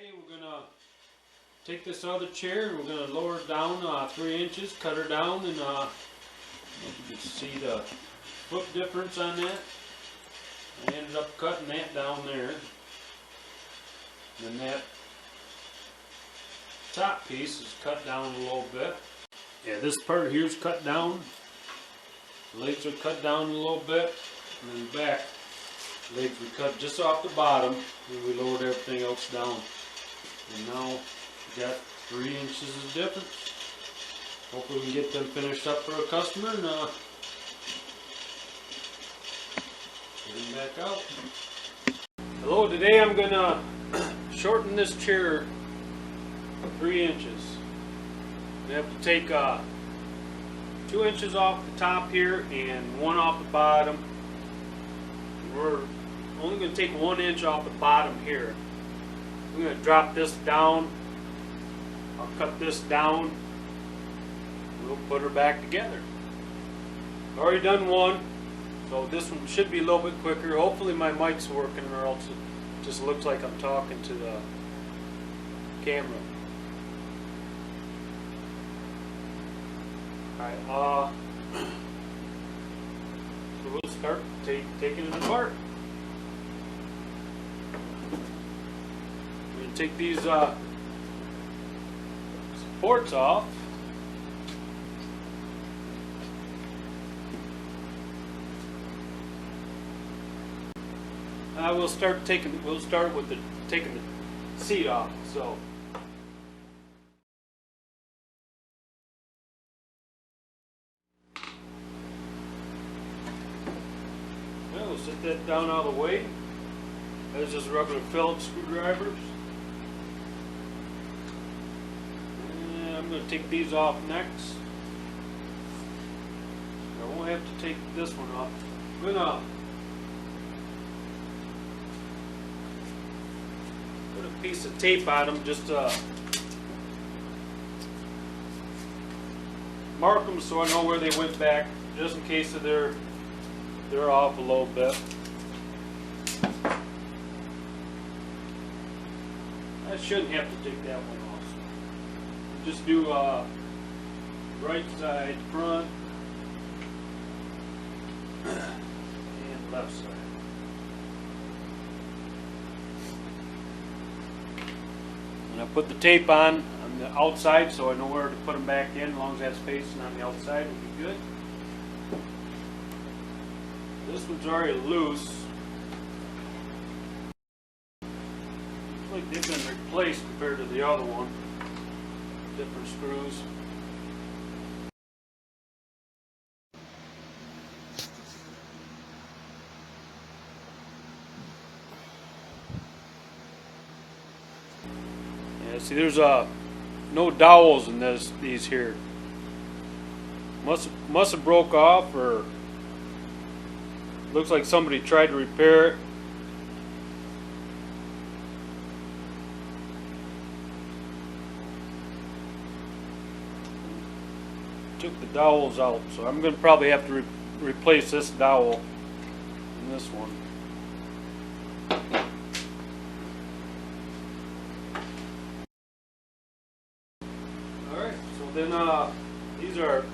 Today we're going to take this other chair and we're going to lower it down 3 inches, cut her down, and you can see the foot difference on that. I ended up cutting that down there. And then that top piece is cut down a little bit. Yeah, this part here is cut down. The legs are cut down a little bit. And then the back legs we cut just off the bottom, and we lowered everything else down. And now we got 3 inches of difference. Hopefully we can get them finished up for a customer and get them back out. Hello, today I'm going to shorten this chair 3 inches. We have to take 2 inches off the top here and 1 off the bottom. We're only going to take 1 inch off the bottom here. I'm going to drop this down. I'll cut this down. We'll put her back together. I've already done one, so this one should be a little bit quicker. Hopefully my mic's working, or else it just looks like I'm talking to the camera. Alright, so we'll start taking it apart. We're going to take these supports off. We'll start with taking the seat off. So. We'll set that down out of the way. There's just regular Phillips screwdrivers. And I'm going to take these off next. I won't have to take this one off. I'm going to put a piece of tape on them, just mark them so I know where they went back, just in case they're off a little bit. I shouldn't have to take that one off. Just do right side front and left side. And I put the tape on the outside so I know where to put them back in. As long as that's facing on the outside, will be good. This one's already loose. Looks like they've been replaced compared to the other one. Different screws. Yeah, see, there's no dowels in these here. Must have broke off, or looks like somebody tried to repair it. Took the dowels out, so I'm going to probably have to replace this dowel and this one. Alright, so then these are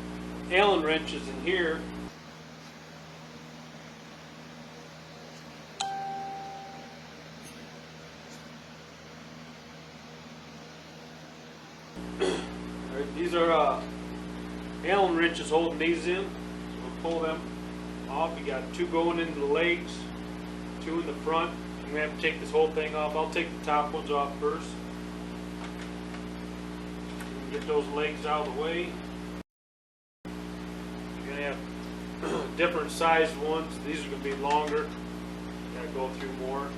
Allen wrenches in here. These are Allen wrenches holding these in. So we'll pull them off. You got 2 going into the legs, 2 in the front. I'm going to have to take this whole thing off. I'll take the top ones off first. Get those legs out of the way. You're going to have different sized ones. These are going to be longer. Got to go through more.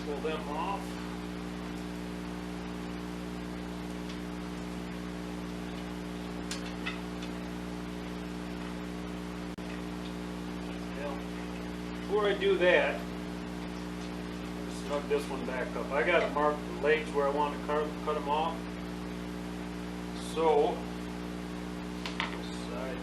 Pull them off. Now, before I do that, I'll snug this one back up. I got to mark the legs where I want to cut them off. So, this side.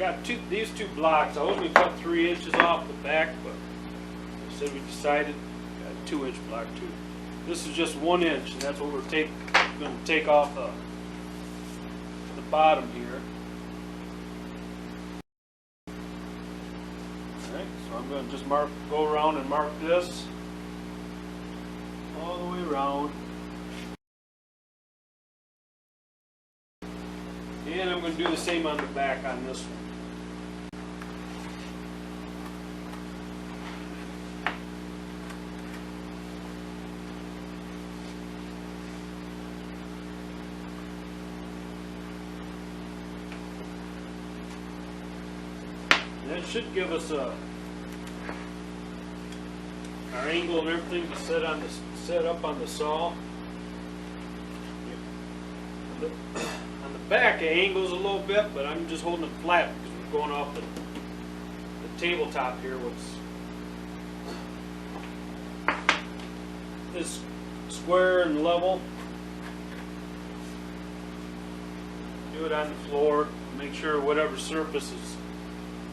got these two blocks. I was going to cut 3 inches off the back, but instead we decided got a 2-inch block too. This is just 1 inch, and that's what we're going to take off the bottom here. Alright, so I'm going to just go around and mark this all the way around. And I'm going to do the same on the back on this one. That should give us our angle and everything to set up on the saw. On the back, it angles a little bit, but I'm just holding it flat because we're going off the tabletop here. This square and level. Do it on the floor. Make sure whatever surface is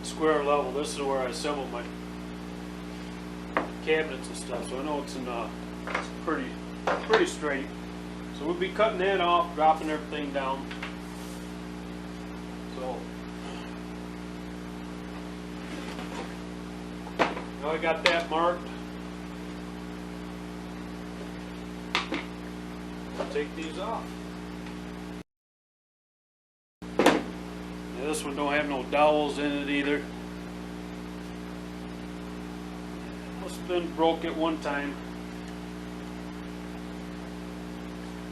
square and level. This is where I assemble my cabinets and stuff, so I know it's pretty straight. So we'll be cutting that off, dropping everything down. So now I got that marked. I'll take these off. This one don't have no dowels in it either. Must have been broke at one time,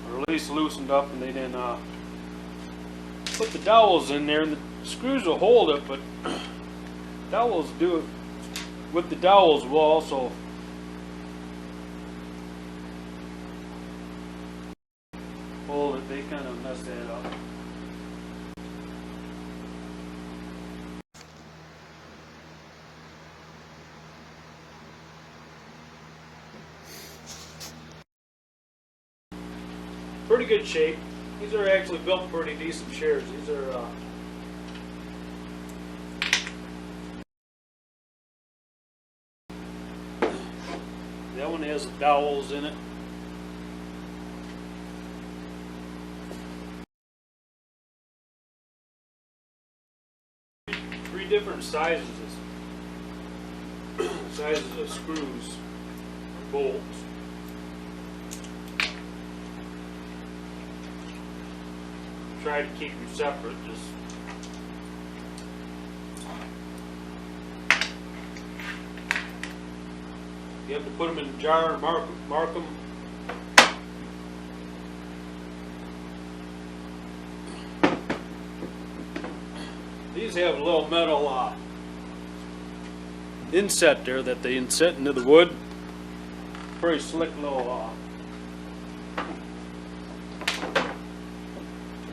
or at least loosened up, and they didn't put the dowels in there. And the screws will hold it, but dowels do it. With the dowels, will also hold it. They kind of mess that up. Pretty good shape. These are actually built pretty decent chairs. These are that one has dowels in it. Three different sizes of screws, bolts. Try to keep them separate. Just you have to put them in a jar and mark them. These have a little metal inset there that they inset into the wood. Pretty slick little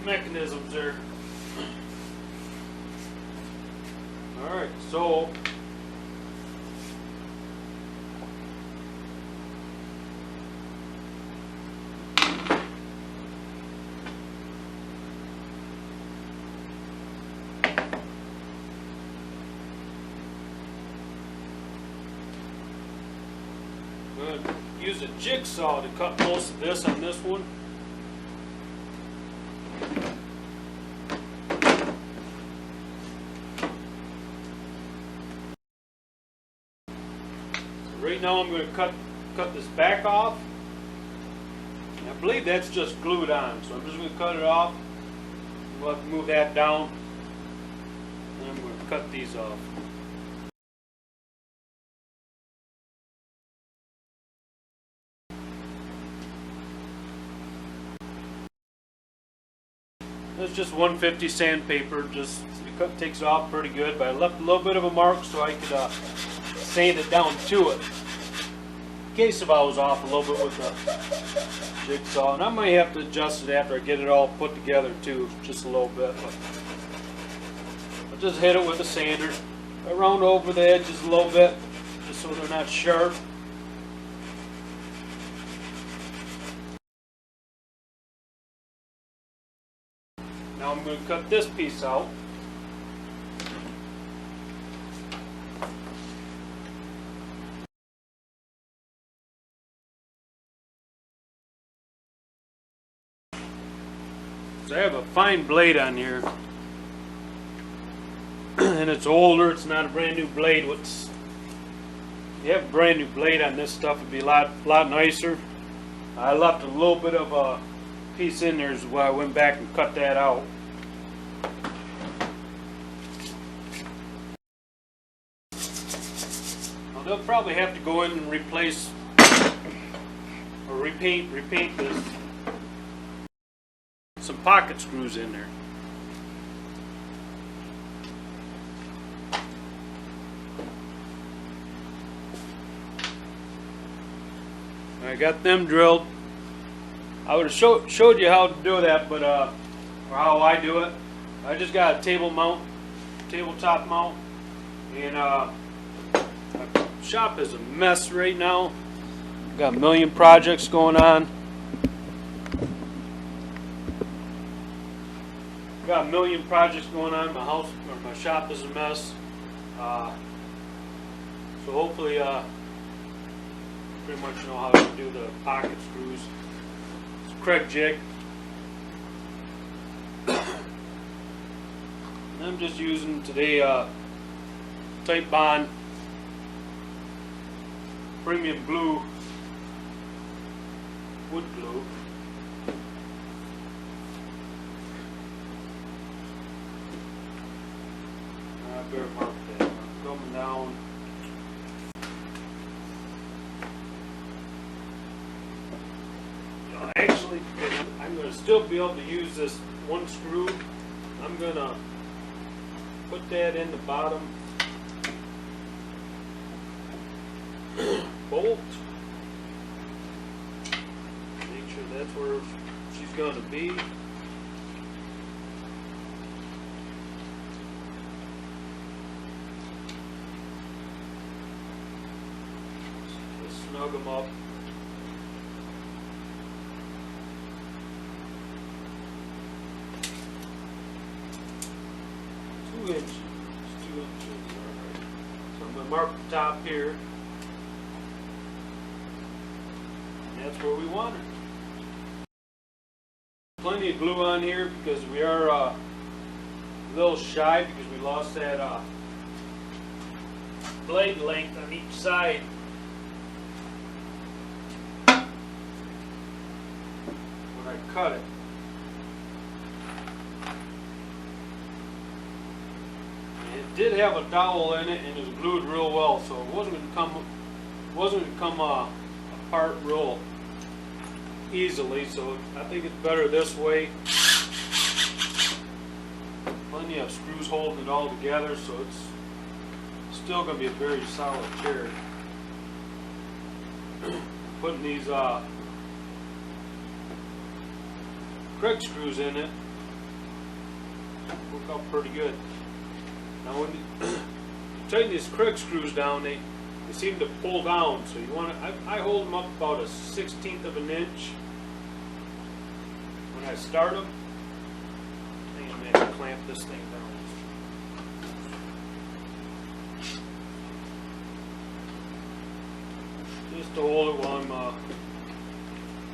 mechanisms there. Alright, so I'm going to use a jigsaw to cut most of this on this one. Right now I'm going to cut this back off. And I believe that's just glued on, so I'm just going to cut it off. We'll have to move that down, and I'm going to cut these off. That's just 150 sandpaper. Just it takes it off pretty good, but I left a little bit of a mark so I could sand it down to it, in case if I was off a little bit with the jigsaw. And I might have to adjust it after I get it all put together too, just a little bit. But I'll just hit it with a sander around over the edges a little bit, just so they're not sharp. Now I'm going to cut this piece out. So I have a fine blade on here, and it's older. It's not a brand new blade. If you have a brand new blade on this stuff, it'd be a lot nicer. I left a little bit of a piece in there, is why I went back and cut that out. Well, they'll probably have to go in and replace or repaint this. Some pocket screws in there. I got them drilled. I would have showed you how to do that, but or how I do it. I just got a tabletop mount, and my shop is a mess right now. Got a million projects going on. Got a million projects going on. My house or my shop is a mess. So hopefully, pretty much know how to do the pocket screws. It's a Craig jig. And I'm just using today Type Bond Premium Glue wood glue. I better mark that. Coming down. Actually, I'm going to still be able to use this one screw. I'm going to put that in the bottom bolt. Make sure that's where she's going to be. Just snug them up. Inches. It's 2 inches. Alright. So I'm going to mark the top here. And that's where we want it. Plenty of glue on here because we are a little shy because we lost that blade length on each side. When I cut it. It did have a dowel in it and it was glued real well, so it wasn't going to come apart real easily. So I think it's better this way. Plenty of screws holding it all together, so it's still going to be a very solid chair. Putting these Craig screws in it work out pretty good. Now when you tighten these Craig screws down, they seem to pull down. So you want to, I hold them up about a 1/16 of an inch when I start them. I think I'm going to have to clamp this thing down. Just to hold it while I'm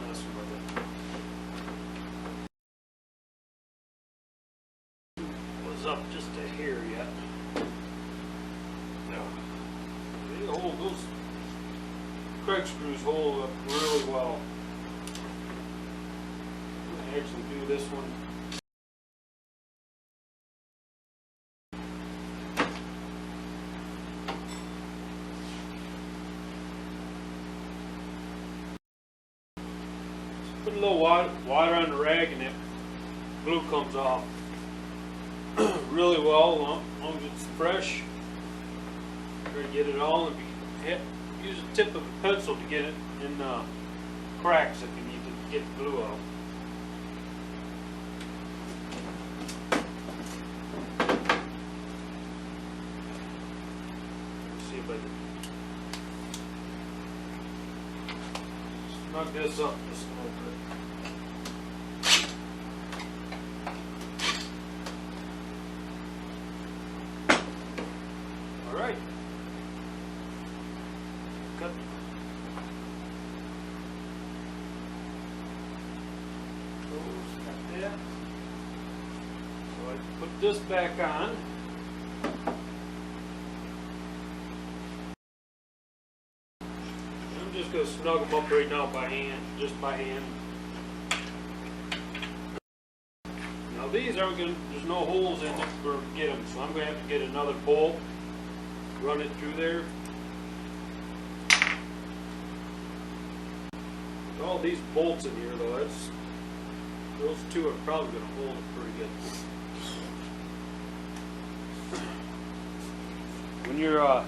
messing with it. Was up just to here yet. Those Craig screws hold up really well. I'm going to actually do this one. Just put a little water on the rag and that glue comes off really well, as long as it's fresh. Try to get it all and use the tip of a pencil to get it in cracks if you need to get the glue out. Let's see if I can snug this up just a little bit. All right. Cut. Got that. put this back on. I'm just going to snug them up right now by hand, just by hand. Now these aren't going to, there's no holes in them for get them, so I'm going to have to get another bolt, run it through there. All these bolts in here though, those two are probably going to hold it pretty good. When you're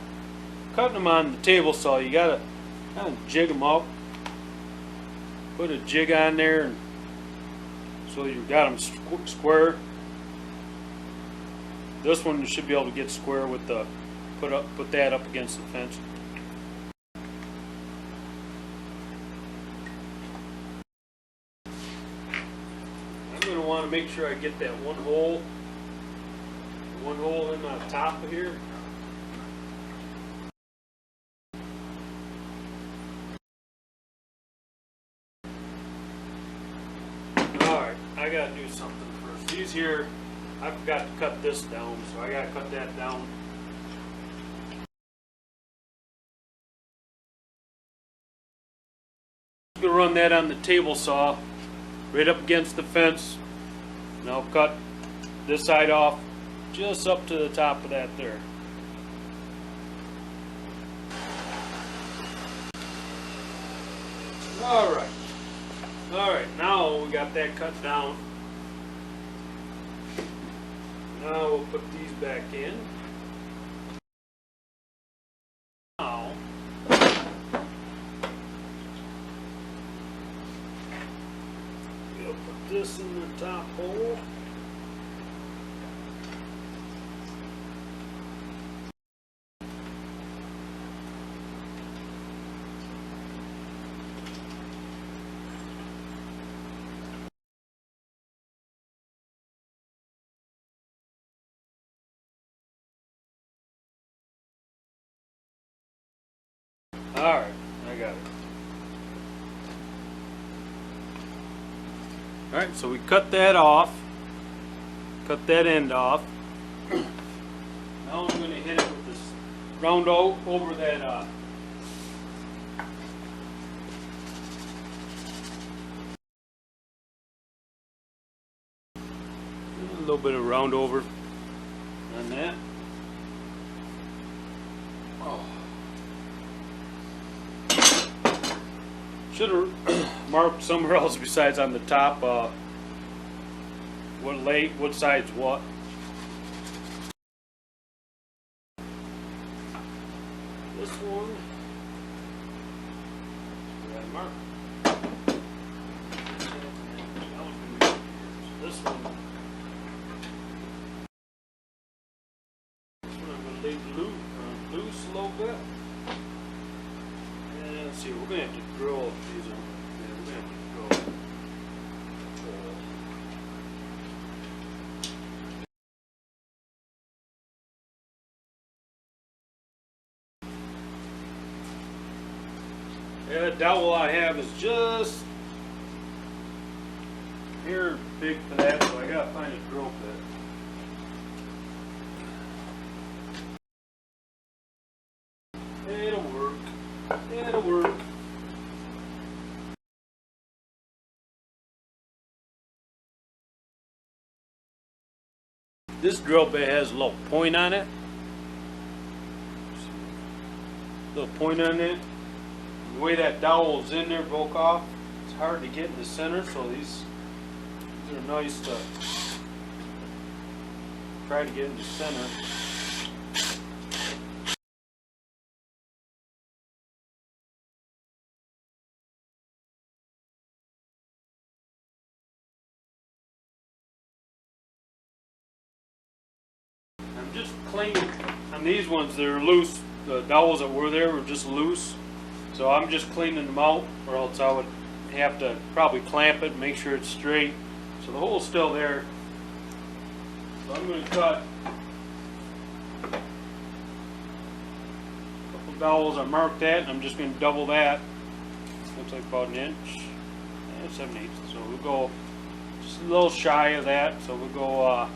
cutting them on the table saw, you got to kind of jig them up. Put a jig on there, and so you got them square. This one should be able to get square with the put that up against the fence. I'm going to want to make sure I get that one hole in the top of here. Alright, I gotta do something first. These here, I forgot to cut this down, so I gotta cut that down. I'm gonna run that on the table saw right up against the fence, and I'll cut this side off just up to the top of that there. Alright, now we got that cut down. Now we'll put these back in. Now we'll put this in the top hole. Alright, I got it. Alright, so we cut that off. Cut that end off. Now I'm going to hit it with this round over that a little bit of round over on that. Oh. Should have marked somewhere else besides on the top what side's what. This one, mark. This one I'm going to leave loose a little bit. Let's see, we're going to have to drill these. Yeah, we're going to have to drill. Yeah, the dowel I have is just here big for that, so I got to find a drill bit. It'll work. It'll work. This drill bit has a little point on it. Little point on it. The way that dowel's in there broke off. It's hard to get in the center, so these are nice to try to get in the center. I'm just cleaning on these ones. They're loose. The dowels that were there were just loose. So I'm just cleaning them out, or else I would have to probably clamp it and make sure it's straight. So the hole's still there. So I'm going to cut a couple dowels. I marked that, and I'm just going to double that. Looks like about an inch, 7/8. So we'll go just a little shy of that. So we'll go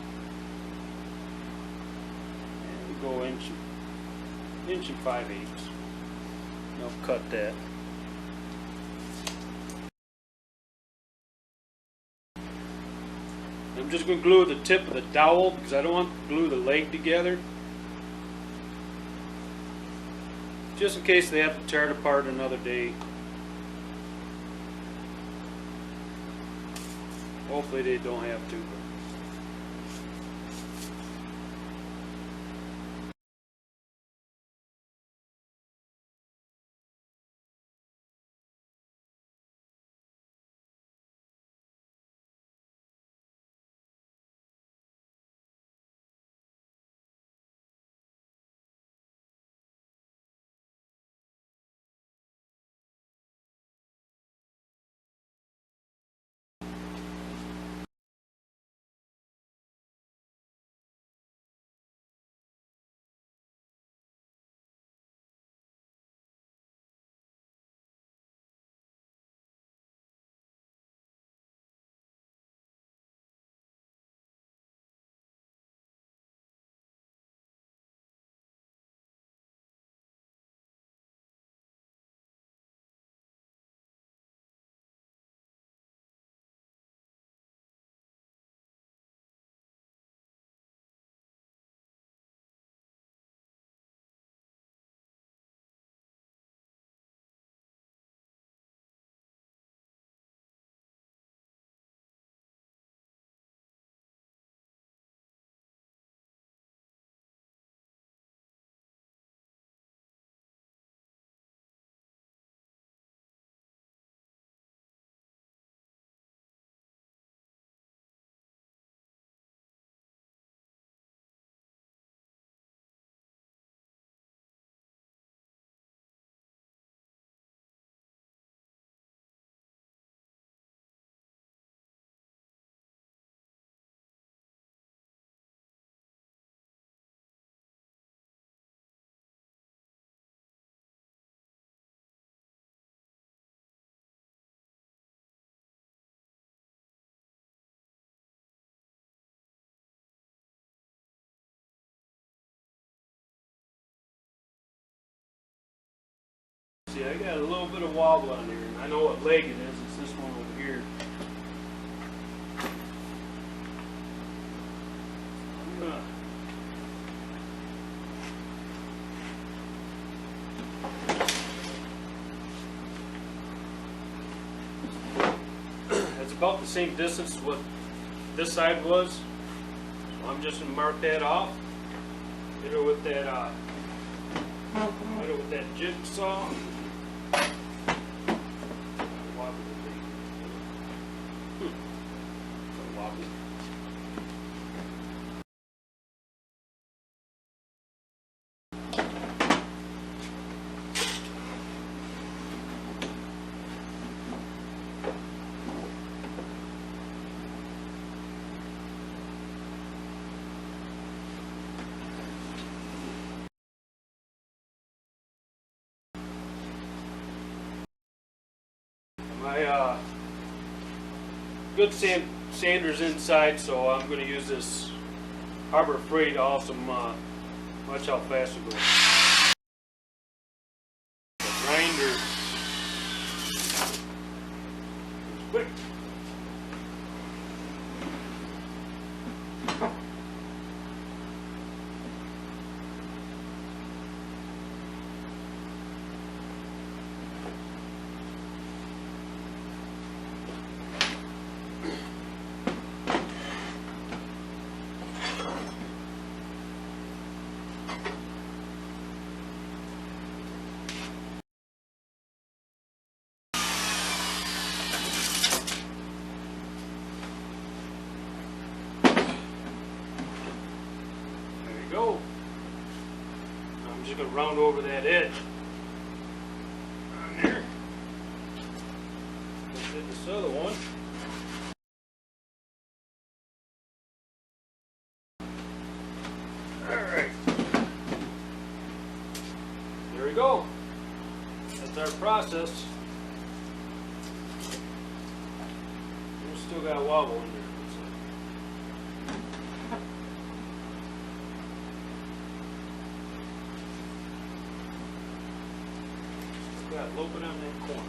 go inch and 5/8. I'll cut that. I'm just going to glue the tip of the dowel because I don't want to glue the leg together. Just in case they have to tear it apart another day. Hopefully they don't have to. See, I got a little bit of wobble on here, and I know what leg it is. It's this one over here. It's about the same distance as what this side was. So I'm just going to mark that off. Hit her with that, jigsaw. My good sander's inside, so I'm going to use this Harbor Freight Awesome. Watch how fast it goes. The grinder is quick. Go. I'm just going to round over that edge. On there. Let's hit this other one. Alright. There we go. That's our process. We still got a wobble in there. got a little bit on that corner.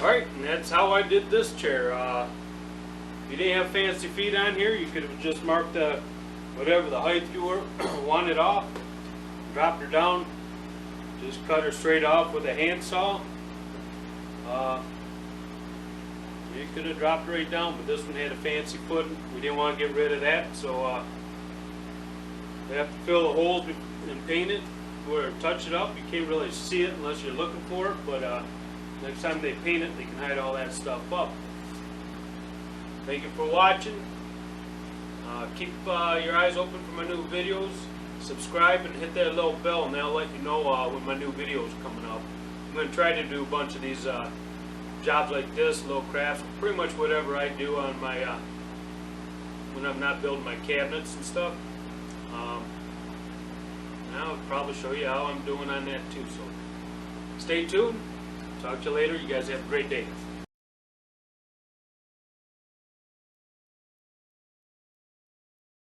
Alright, and that's how I did this chair. If you didn't have fancy feet on here, you could have just marked whatever the height you wanted off, dropped her down, just cut her straight off with a handsaw. You could have dropped her right down, but this one had a fancy foot. We didn't want to get rid of that, so we have to fill the holes and paint it or touch it up. You can't really see it unless you're looking for it, but next time they paint it, they can hide all that stuff up. Thank you for watching. Keep your eyes open for my new videos. Subscribe and hit that little bell, and that'll let you know when my new videos are coming up. I'm going to try to do a bunch of these jobs like this, little crafts, pretty much whatever I do on my when I'm not building my cabinets and stuff. I'll probably show you how I'm doing on that too. So stay tuned. Talk to you later. You guys have a great day.